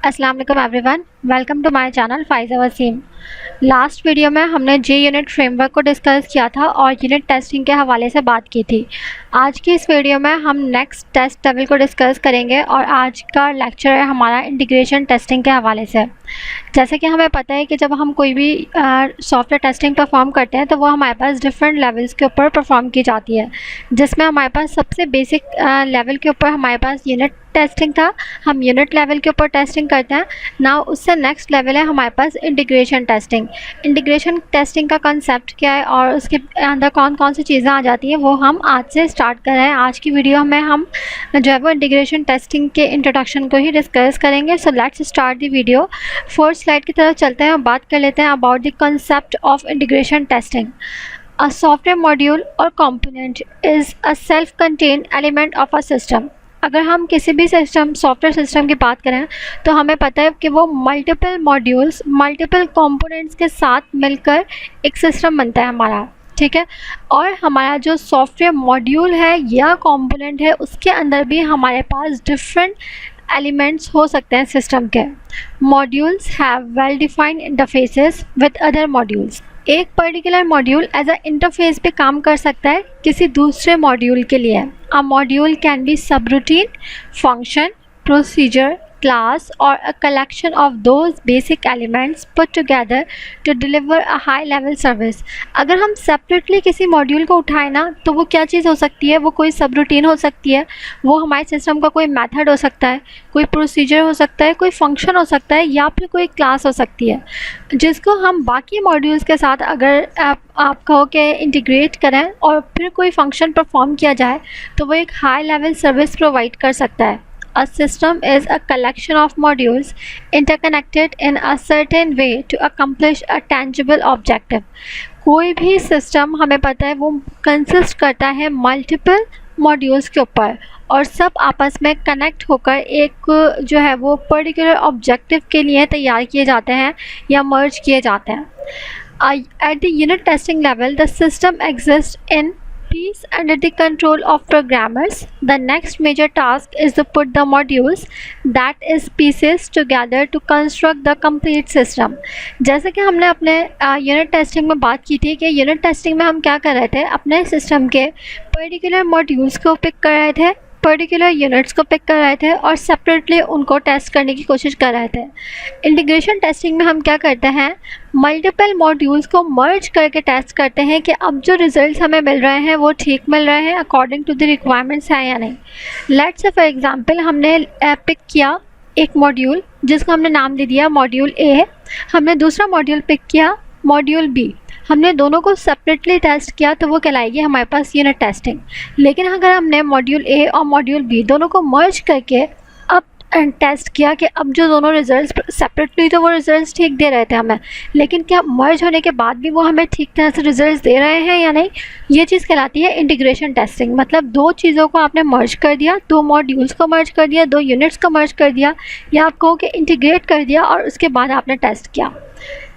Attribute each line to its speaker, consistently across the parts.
Speaker 1: अस्सलाम वालेकुम everyone, welcome to my channel Faiza Waseem. Last video में हमने जे यूनिट फ्रेमवर्क को डिस्कस किया था और यूनिट टेस्टिंग के हवाले से बात की थी। आज की इस वीडियो में हम नेक्स्ट टेस्ट लेवल को डिस्कस करेंगे और आज का लेक्चर है हमारा इंटीग्रेशन टेस्टिंग के हवाले से। जैसे कि हमें पता है कि जब हम कोई भी सॉफ्टवेयर टेस्टिंग परफॉर्म करते हैं तो वो हमारे पास डिफरेंट लेवल्स के ऊपर परफॉर्म की जाती है, जिसमें हमारे पास सबसे बेसिक लेवल के ऊपर हमारे पास यूनिट टेस्टिंग था। हम यूनिट लेवल के ऊपर टेस्टिंग करते हैं। नाउ उससे नेक्स्ट लेवल है हमारे पास इंटीग्रेशन टेस्टिंग। इंटीग्रेशन टेस्टिंग का कंसेप्ट क्या है और उसके अंदर कौन कौन सी चीज़ें आ जाती हैं वो हम आज से स्टार्ट कर रहे हैं। आज की वीडियो में हम जो है वो इंटीग्रेशन टेस्टिंग के इंट्रोडक्शन को ही डिस्कस करेंगे। So let's start the video. Fourth slide की तरफ चलते हैं और बात कर लेते हैं about the concept of integration testing. A software module or component is a self-contained element of a system। अगर हम किसी भी सिस्टम सॉफ्टवेयर सिस्टम की बात करें तो हमें पता है कि वो मल्टीपल मॉड्यूल्स मल्टीपल कंपोनेंट्स के साथ मिलकर एक सिस्टम बनता है हमारा, ठीक है। और हमारा जो सॉफ्टवेयर मॉड्यूल है या कंपोनेंट है उसके अंदर भी हमारे पास डिफरेंट एलिमेंट्स हो सकते हैं सिस्टम के। Modules have well defined interfaces with other modules. एक particular module as a interface पे काम कर सकता है किसी दूसरे मॉड्यूल के लिए। अ module can be subroutine, function, procedure, class or a collection of those basic elements put together to deliver a high level service। अगर हम सेपरेटली किसी मॉड्यूल को उठाएं ना तो वो क्या चीज़ हो सकती है, वो कोई सब रूटीन हो सकती है, वो हमारे सिस्टम का कोई मेथड हो सकता है, कोई प्रोसीजर हो सकता है, कोई फंक्शन हो सकता है या फिर कोई क्लास हो सकती है, जिसको हम बाकी मॉड्यूल्स के साथ अगर आप कहो कि इंटीग्रेट करें और फिर कोई फंक्शन परफॉर्म किया जाए तो वो एक हाई लेवल सर्विस प्रोवाइड कर सकता है। A system is a collection of modules interconnected in a certain way to accomplish a tangible objective। कोई भी सिस्टम हमें पता है वो कंसिस्ट करता है मल्टीपल मॉड्यूल्स के ऊपर और सब आपस में कनेक्ट होकर एक जो है वो पर्टिकुलर ऑब्जेक्टिव के लिए तैयार किए जाते हैं या मर्ज किए जाते हैं। At the unit testing level, the system exists in peace under the control of programmers। The next major task is to put the modules that is pieces together to construct the complete system। जैसे कि हमने अपने unit testing में बात की थी कि unit testing में हम क्या कर रहे थे, अपने सिस्टम के पर्टिकुलर मॉड्यूल्स को पिक कर रहे थे, पर्टिकुलर यूनिट्स को पिक कर रहे थे और सेपरेटली उनको टेस्ट करने की कोशिश कर रहे थे। इंटीग्रेशन टेस्टिंग में हम क्या करते हैं, मल्टीपल मॉड्यूल्स को मर्ज करके टेस्ट करते हैं कि अब जो रिजल्ट्स हमें मिल रहे हैं वो ठीक मिल रहे हैं, अकॉर्डिंग टू द रिक्वायरमेंट्स हैं या नहीं। लेट्स से फॉर एग्जांपल हमने पिक किया एक मॉड्यूल जिसको हमने नाम दे दिया मॉड्यूल ए, हमने दूसरा मॉड्यूल पिक किया मॉड्यूल बी, हमने दोनों को सेपरेटली टेस्ट किया तो वो कहलाएगी हमारे पास यूनिट टेस्टिंग। लेकिन अगर हमने मॉड्यूल ए और मॉड्यूल बी दोनों को मर्ज करके अब टेस्ट किया कि अब जो दोनों रिजल्ट्स सेपरेटली तो वो रिजल्ट्स ठीक दे रहे थे हमें, लेकिन क्या मर्ज होने के बाद भी वो हमें ठीक तरह से रिजल्ट्स दे रहे हैं या नहीं, ये चीज़ कहलाती है इंटीग्रेशन टेस्टिंग। मतलब दो चीज़ों को आपने मर्ज कर दिया, दो मॉड्यूल्स को मर्ज कर दिया, दो यूनिट्स को मर्ज कर दिया या आप कहो कि इंटीग्रेट कर दिया और उसके बाद आपने टेस्ट किया,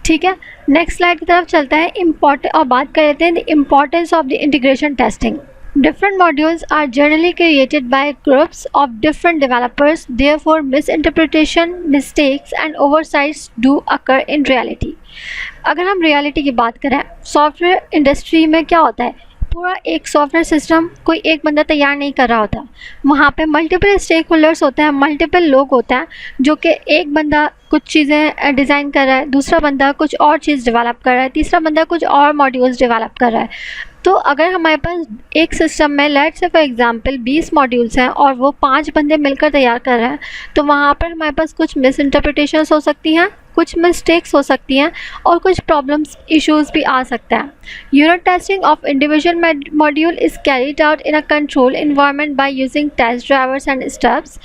Speaker 1: ठीक है। नेक्स्ट स्लाइड की तरफ चलते हैं इम्पॉर्टेंट और बात कर लेते हैं the importance of the integration testing. Different modules are generally created by groups of different developers, therefore misinterpretation, mistakes and oversights do occur in reality। अगर हम रियलिटी की बात करें, सॉफ्टवेयर इंडस्ट्री में क्या होता है, पूरा एक सॉफ्टवेयर सिस्टम कोई एक बंदा तैयार नहीं कर रहा होता, वहाँ पे मल्टीपल स्टेक होल्डर्स होते हैं, मल्टीपल लोग होते हैं जो कि एक बंदा कुछ चीज़ें डिज़ाइन कर रहा है, दूसरा बंदा कुछ और चीज़ डेवलप कर रहा है, तीसरा बंदा कुछ और मॉड्यूल्स डेवलप कर रहा है। तो अगर हमारे पास एक सिस्टम में let's say for example 20 modules हैं और वो 5 बंदे मिलकर तैयार कर रहे हैं तो वहाँ पर हमारे पास कुछ मिस इंटरप्रिटेशंस हो सकती हैं, कुछ मिस्टेक्स हो सकती हैं और कुछ प्रॉब्लम्स इश्यूज भी आ सकते हैं। Unit testing of individual module is carried out in a control environment by using test drivers and steps.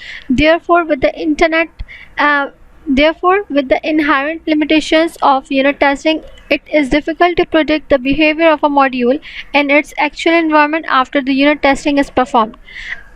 Speaker 1: Therefore, with the inherent limitations of unit testing, it is difficult to predict the behavior of a module in its actual environment after the unit testing is performed।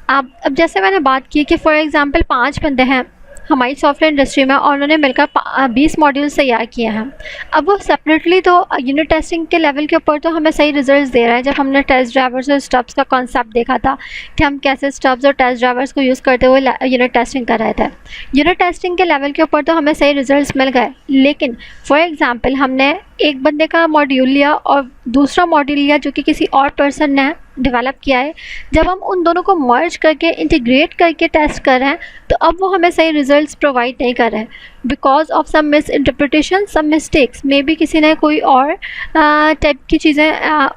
Speaker 1: अब जैसे मैंने बात की कि for example 5 बंदे हैं, हमारी software industry में और उन्होंने मिलकर 20 मॉड्यूल्स तैयार किए हैं। अब वो सेपरेटली तो यूनिट टेस्टिंग के लेवल के ऊपर तो हमें सही रिजल्ट्स दे रहा है। जब हमने टेस्ट ड्राइवर्स और स्टब्स का कॉन्सेप्ट देखा था कि हम कैसे स्टब्स और टेस्ट ड्राइवर्स को यूज़ करते हुए यूनिट टेस्टिंग कर रहे थे, यूनिट टेस्टिंग के लेवल के ऊपर तो हमें सही रिजल्ट्स मिल गए। लेकिन फॉर एग्जांपल हमने एक बंदे का मॉड्यूल लिया और दूसरा मॉड्यूल लिया जो कि किसी और पर्सन ने डेवलप किया है, जब हम उन दोनों को मर्ज करके इंटीग्रेट करके टेस्ट कर रहे हैं तो अब वो हमें सही रिजल्ट्स प्रोवाइड नहीं कर रहे हैं because of some misinterpretation, some mistakes. Maybe किसी ने कोई और टाइप की चीज़ें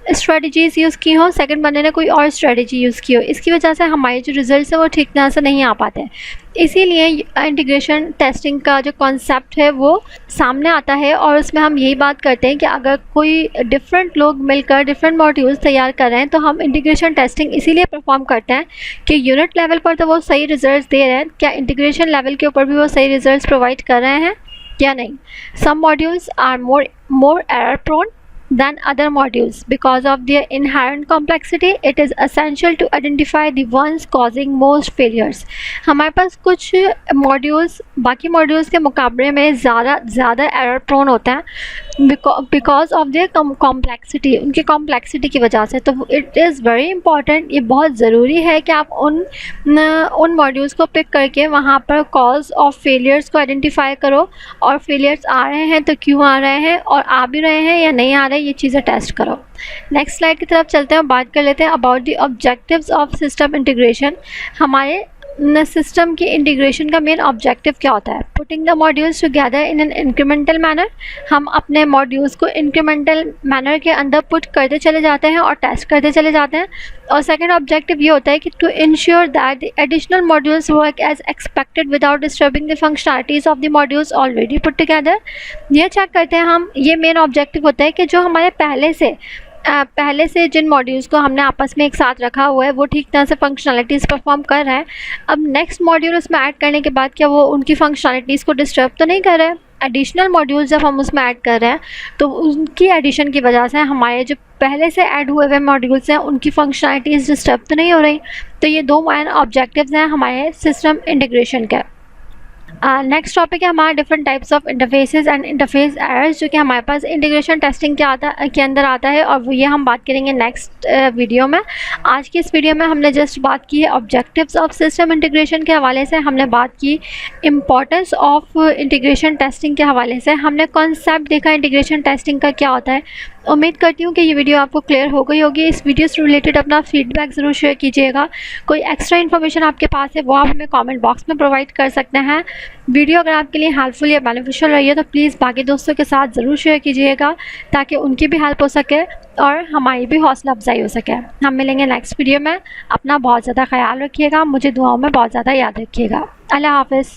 Speaker 1: स्ट्रेटजीज़ यूज़ की हो, सेकंड बंदे ने कोई और स्ट्रेटजी यूज़ की हो, इसकी वजह से हमारे जो रिजल्ट्स हैं वो ठीक तरह से नहीं आ पाते हैं। इसीलिए इंटीग्रेशन टेस्टिंग का जो कॉन्सेप्ट है वो सामने आता है और उसमें हम यही बात करते हैं कि अगर कोई डिफरेंट लोग मिलकर डिफरेंट मॉड्यूल्स तैयार कर रहे हैं तो हम इंटीग्रेशन टेस्टिंग इसीलिए परफॉर्म करते हैं कि यूनिट लेवल पर तो वो सही रिजल्ट्स दे रहे हैं, क्या इंटीग्रेशन लेवल के ऊपर भी वो सही रिजल्ट्स प्रोवाइड कर रहे हैं या नहीं। Some modules are more error prone than other modules because of their inherent complexity. It is essential to identify the ones causing most failures. हमारे पास कुछ मॉड्यूल्स बाकी मॉड्यूल्स के मुकाबले में ज़्यादा एरर प्रोन होते हैं बिकॉज ऑफ देयर कॉम्प्लेक्सिटी, उनकी कॉम्प्लेक्सिटी की वजह से। तो इट इज़ वेरी इंपॉर्टेंट, ये बहुत ज़रूरी है कि आप उन मॉड्यूल्स को पिक करके वहाँ पर कॉज ऑफ फेलियर्स को आइडेंटिफाई करो और फेलियर्स आ रहे हैं तो क्यों आ रहे हैं और आ भी रहे हैं या नहीं आ रहे, ये चीज़ें टेस्ट करो। नेक्स्ट स्लाइड की तरफ चलते हैं और बात कर लेते हैं about the objectives of system integration. हमारे सिस्टम की इंटीग्रेशन का मेन ऑब्जेक्टिव क्या होता है? Putting the modules together in an incremental manner. हम अपने मॉड्यूल्स को इंक्रीमेंटल मैनर के अंदर पुट करते चले जाते हैं और टेस्ट करते चले जाते हैं। और सेकंड ऑब्जेक्टिव ये होता है कि to ensure that the additional modules work as expected without disturbing the functionalities of the modules already put together. ये चेक करते हैं हम, ये मेन ऑब्जेक्टिव होता है कि जो हमारे पहले से जिन मॉड्यूल्स को हमने आपस में एक साथ रखा हुआ है वो ठीक तरह से फंक्शनैलिटीज़ परफॉर्म कर रहा है। अब नेक्स्ट मॉड्यूल उसमें ऐड करने के बाद क्या वो उनकी फंक्शनैलिटीज़ को डिस्टर्ब तो नहीं कर रहा है? एडिशनल मॉड्यूल्स जब हम उसमें ऐड कर रहे हैं तो उनकी एडिशन की वजह से हमारे जो पहले से ऐड हुए हुए मॉड्यूल्स हैं उनकी फंक्शनैलिटीज़ डिस्टर्ब तो नहीं हो रही। तो ये दो मेन ऑब्जेक्टिव्स हैं हमारे सिस्टम इंटीग्रेशन के। नेक्स्ट टॉपिक है हमारा different types of interfaces and interface errors, जो कि हमारे पास इंटीग्रेशन टेस्टिंग के अंदर आता है और ये हम बात करेंगे नेक्स्ट वीडियो में। आज की इस वीडियो में हमने जस्ट बात की है ऑब्जेक्टिव्स ऑफ सिस्टम इंटीग्रेशन के हवाले से, हमने बात की इम्पॉर्टेंस ऑफ इंटीग्रेशन टेस्टिंग के हवाले से, हमने कॉन्सेप्ट देखा इंटीग्रेशन टेस्टिंग का क्या होता है। उम्मीद करती हूँ कि ये वीडियो आपको क्लियर हो गई होगी। इस वीडियो से रिलेटेड अपना फीडबैक ज़रूर शेयर कीजिएगा। कोई एक्स्ट्रा इन्फॉर्मेशन आपके पास है वो आप हमें कमेंट बॉक्स में प्रोवाइड कर सकते हैं। वीडियो अगर आपके लिए हेल्पफुल या बेनिफिशियल रही है तो प्लीज़ बाकी दोस्तों के साथ ज़रूर शेयर कीजिएगा ताकि उनकी भी हेल्प हो सके और हमारी भी हौसला अफजाई हो सके। हम मिलेंगे नेक्स्ट वीडियो में। अपना बहुत ज़्यादा ख्याल रखिएगा, मुझे दुआओं में बहुत ज़्यादा याद रखिएगा। अल्लाह हाफ़िज़।